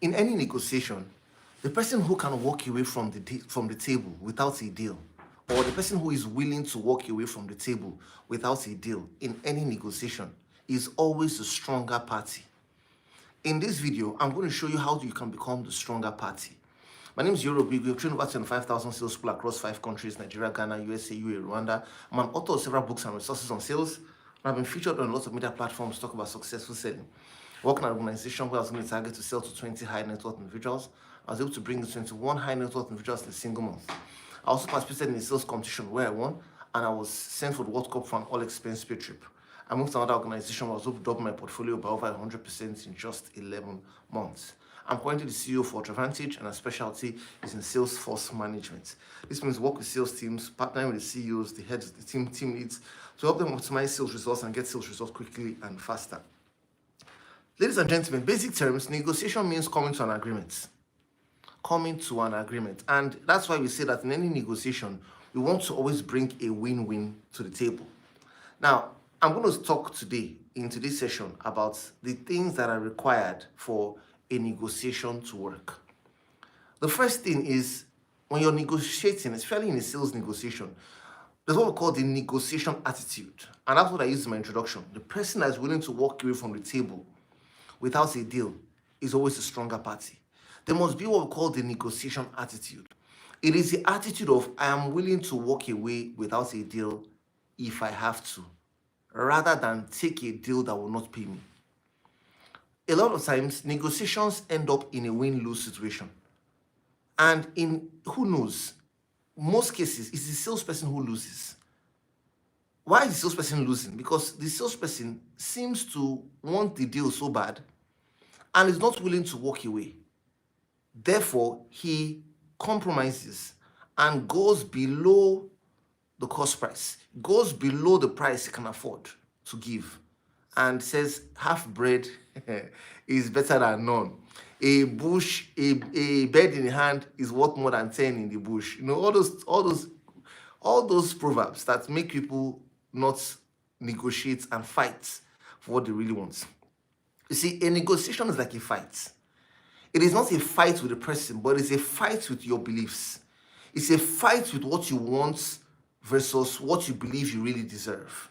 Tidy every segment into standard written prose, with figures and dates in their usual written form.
In any negotiation, the person who can walk away from the table without a deal, or the person who is willing to walk away from the table without a deal in any negotiation, is always the stronger party. In this video, I'm going to show you how you can become the stronger party. My name is Iyore. We have trained over 25,000 salespeople across 5 countries: Nigeria, Ghana, USA, UAE, Rwanda. I'm an author of several books and resources on sales, and I've been featured on lots of media platforms to talk about successful selling. Working at an organization where I was going to target to sell to 20 high net worth individuals. I was able to bring 21 high net worth individuals in a single month. I also participated in a sales competition where I won, and I was sent for the World Cup for an all-expense paid trip. I moved to another organization where I was able to double my portfolio by over 100% in just 11 months. I'm currently the CEO for Advantage, and our specialty is in sales force management. This means work with sales teams, partnering with the CEOs, the heads, the team leads, to help them optimize sales results and get sales results quickly and faster. Ladies and gentlemen, basic terms, negotiation means coming to an agreement. Coming to an agreement. And that's why we say that in any negotiation, we want to always bring a win-win to the table. Now, I'm going to talk today, in today's session, about the things that are required for a negotiation to work. The first thing is, when you're negotiating, especially in a sales negotiation, there's what we call the negotiation attitude. And that's what I used in my introduction. The person that is willing to walk away from the table without a deal is always the stronger party. There must be what we call the negotiation attitude. It is the attitude of, I am willing to walk away without a deal if I have to, rather than take a deal that will not pay me. A lot of times, negotiations end up in a win-lose situation. And who knows, most cases, it's the salesperson who loses. Why is the salesperson losing? Because the salesperson seems to want the deal so bad and is not willing to walk away. Therefore, he compromises and goes below the cost price, goes below the price he can afford to give, and says half bread is better than none. A bird in the hand is worth more than 10 in the bush. You know, all those proverbs that make people not negotiate and fight for what they really want. You see, a negotiation is like a fight. It is not a fight with the person, but it's a fight with your beliefs. It's a fight with what you want versus what you believe you really deserve.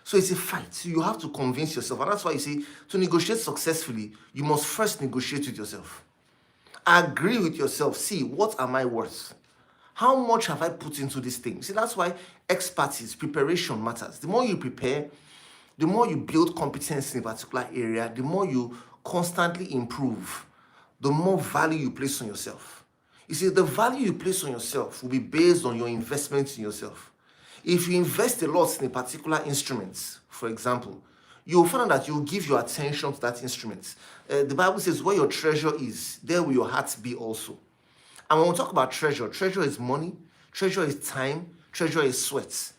So it's a fight. So you have to convince yourself. And that's why you see, to negotiate successfully, you must first negotiate with yourself. Agree with yourself. See, what am I worth? How much have I put into this thing? See, that's why expertise, preparation matters. The more you prepare, the more you build competence in a particular area, the more you constantly improve, the more value you place on yourself. You see, the value you place on yourself will be based on your investment in yourself. If you invest a lot in a particular instrument, for example, you'll find that you'll give your attention to that instrument. The Bible says, where your treasure is, there will your heart be also. And when we talk about treasure, treasure is money, treasure is time, treasure is sweat.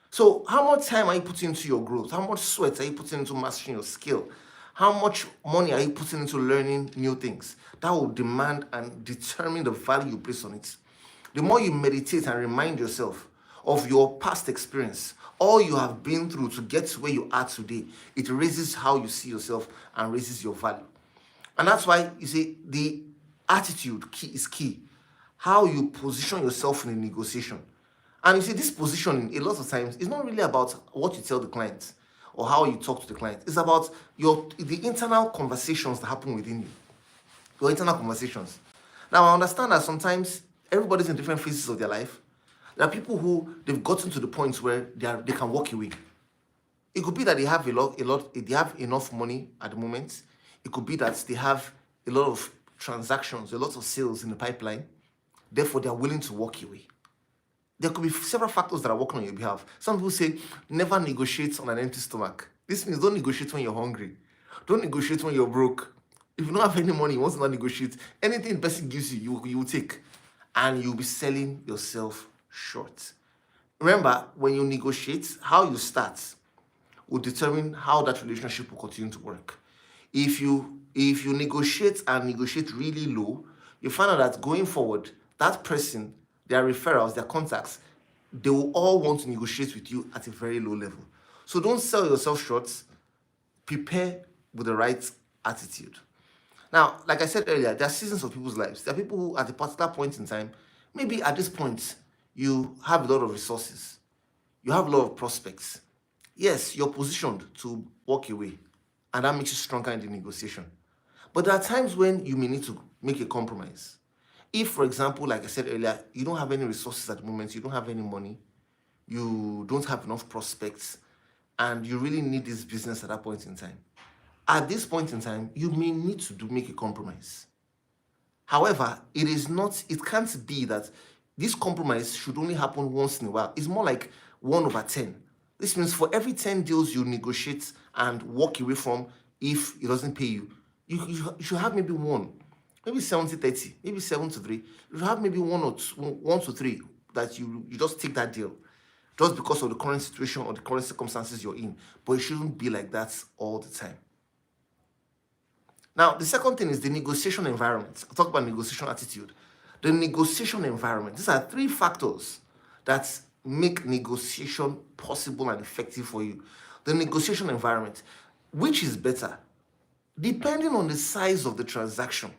So how much time are you putting into your growth? How much sweat are you putting into mastering your skill? How much money are you putting into learning new things? That will demand and determine the value you place on it. The more you meditate and remind yourself of your past experience, all you have been through to get to where you are today, it raises how you see yourself and raises your value. And that's why, you see, the attitude is key. How you position yourself in a negotiation. And you see, this positioning, a lot of times, is not really about what you tell the client or how you talk to the client. It's about the internal conversations that happen within you. Your internal conversations. Now, I understand that sometimes everybody's in different phases of their life. There are people who they've gotten to the point where they can walk away. It could be that they have they have enough money at the moment. It could be that they have a lot of transactions, a lot of sales in the pipeline. Therefore, they are willing to walk away. There could be several factors that are working on your behalf. Some people say, never negotiate on an empty stomach. This means don't negotiate when you're hungry. Don't negotiate when you're broke. If you don't have any money, you want to not negotiate. Anything the person gives you, you will take. And you'll be selling yourself short. Remember, when you negotiate, how you start will determine how that relationship will continue to work. If you negotiate and negotiate really low, you find out that going forward, that person, their referrals, their contacts, they will all want to negotiate with you at a very low level. So don't sell yourself short. Prepare with the right attitude. Now, like I said earlier, there are seasons of people's lives. There are people who, at a particular point in time, maybe at this point, you have a lot of resources, you have a lot of prospects. Yes, you're positioned to walk away, and that makes you stronger in the negotiation. But there are times when you may need to make a compromise. If, for example, like I said earlier, you don't have any resources at the moment, you don't have any money, you don't have enough prospects, and you really need this business at that point in time. At this point in time, you may need to make a compromise. However, it can't be that this compromise should only happen once in a while. It's more like 1/10. This means for every 10 deals you negotiate and walk away from, if it doesn't pay you, you should have maybe one, maybe 70/30, maybe 7-3. You should have maybe 1 to 3 that you just take that deal just because of the current situation or the current circumstances you're in. But it shouldn't be like that all the time. Now, the second thing is the negotiation environment. I'll talk about negotiation attitude. The negotiation environment. These are 3 factors that make negotiation possible and effective for you. The negotiation environment. Which is better? Depending on the size of the transaction,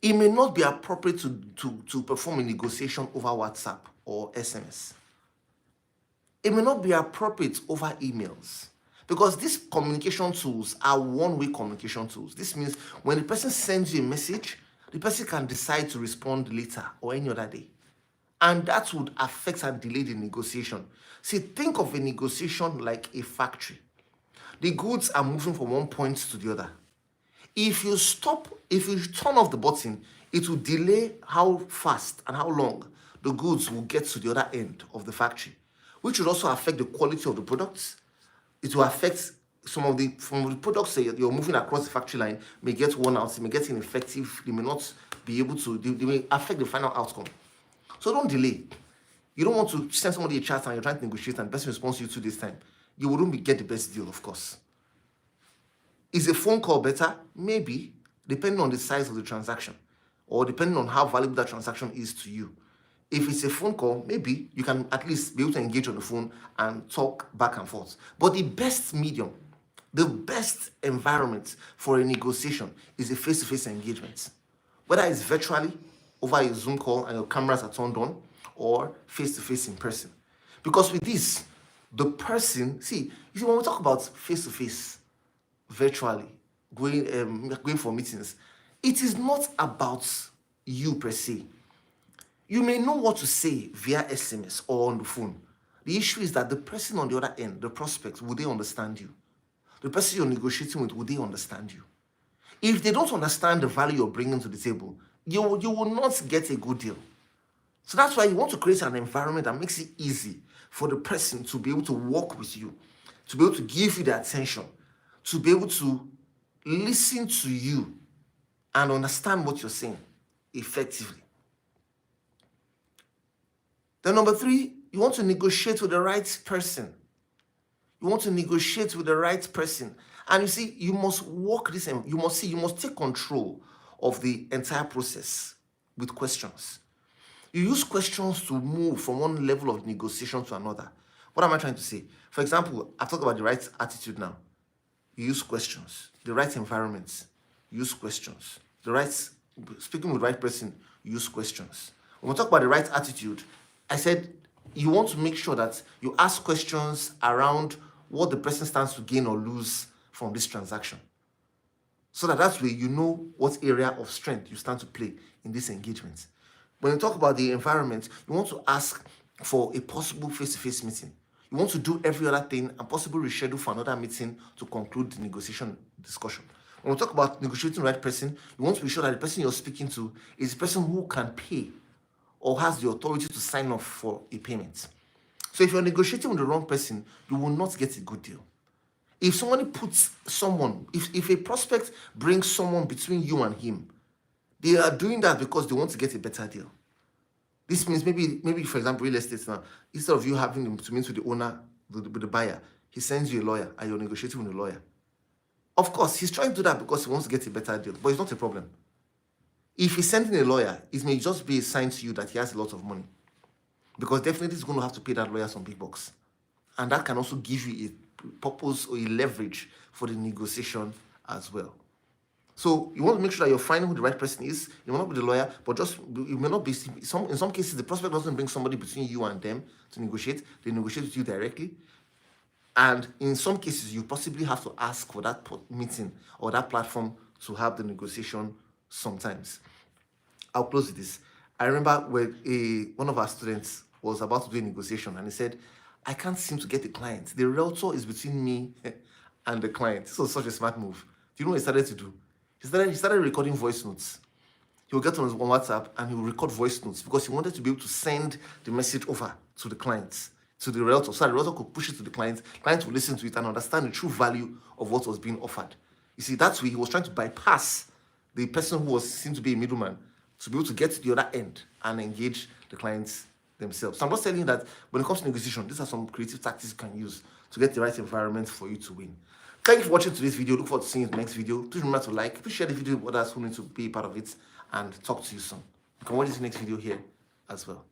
it may not be appropriate to perform a negotiation over WhatsApp or SMS. It may not be appropriate over emails, because these communication tools are one-way communication tools. This means when the person sends you a message, the person can decide to respond later or any other day. And that would affect and delay the negotiation. See, think of a negotiation like a factory. The goods are moving from one point to the other. If you turn off the button, it will delay how fast and how long the goods will get to the other end of the factory, which will also affect the quality of the products. It will affect some of the products that you're moving across the factory line may get worn out, they may get ineffective, they may not be able to, they may affect the final outcome. So don't delay. You don't want to send somebody a chat and you're trying to negotiate and the person responds to you 2 days time. You wouldn't get the best deal, of course. Is a phone call better? Maybe, depending on the size of the transaction or depending on how valuable that transaction is to you. If it's a phone call, maybe you can at least be able to engage on the phone and talk back and forth. But the best medium, the best environment for a negotiation is a face-to-face engagement. Whether it's virtually, over a Zoom call and your cameras are turned on, or face-to-face in person. Because with this, the person, you see, when we talk about face-to-face, virtually, going for meetings, it is not about you per se. You may know what to say via SMS or on the phone. The issue is that the person on the other end, the prospect, will they understand you? The person you're negotiating with, will they understand you? If they don't understand the value you're bringing to the table, you will not get a good deal. So that's why you want to create an environment that makes it easy for the person to be able to work with you, to be able to give you the attention, to be able to listen to you and understand what you're saying effectively. Then number 3, you want to negotiate with the right person. You want to negotiate with the right person. And you see, you must walk this, and you must take control of the entire process with questions. You use questions to move from one level of negotiation to another. What am I trying to say? For example, I've talked about the right attitude now. You use questions. The right environment, use questions. Speaking with the right person, use questions. When we talk about the right attitude, I said you want to make sure that you ask questions around what the person stands to gain or lose from this transaction. So that way you know what area of strength you stand to play in this engagement. When you talk about the environment, you want to ask for a possible face-to-face meeting. You want to do every other thing and possibly reschedule for another meeting to conclude the negotiation discussion. When we talk about negotiating the right person, you want to be sure that the person you're speaking to is the person who can pay or has the authority to sign off for a payment. So if you're negotiating with the wrong person, you will not get a good deal. If if a prospect brings someone between you and him, they are doing that because they want to get a better deal. This means maybe for example, real estate now, instead of you having to meet with the owner, with the buyer, he sends you a lawyer and you're negotiating with a lawyer. Of course, he's trying to do that because he wants to get a better deal, but it's not a problem. If he's sending a lawyer, it may just be a sign to you that he has a lot of money, because definitely he's going to have to pay that lawyer some big bucks. And that can also give you a purpose or a leverage for the negotiation as well. So you want to make sure that you're finding who the right person is. You may not be the lawyer, but just you may not be in some cases the prospect doesn't bring somebody between you and them to negotiate. They negotiate with you directly. And in some cases, you possibly have to ask for that meeting or that platform to have the negotiation sometimes. I'll close with this. I remember when one of our students was about to do a negotiation and he said, I can't seem to get the client. The realtor is between me and the client. This was such a smart move. Do you know what he started to do? He started recording voice notes. He will get on WhatsApp and he will record voice notes because he wanted to be able to send the message over to the clients, to the realtor, so that the realtor could push it to the client. Client would listen to it and understand the true value of what was being offered. You see, that's why he was trying to bypass the person who seemed to be a middleman to be able to get to the other end and engage the clients themselves. So I'm just telling you that when it comes to negotiation, these are some creative tactics you can use to get the right environment for you to win. Thank you for watching today's video. Look forward to seeing you in the next video. Please remember to like, please share the video with others who need to be part of it, and talk to you soon. You can watch this next video here as well.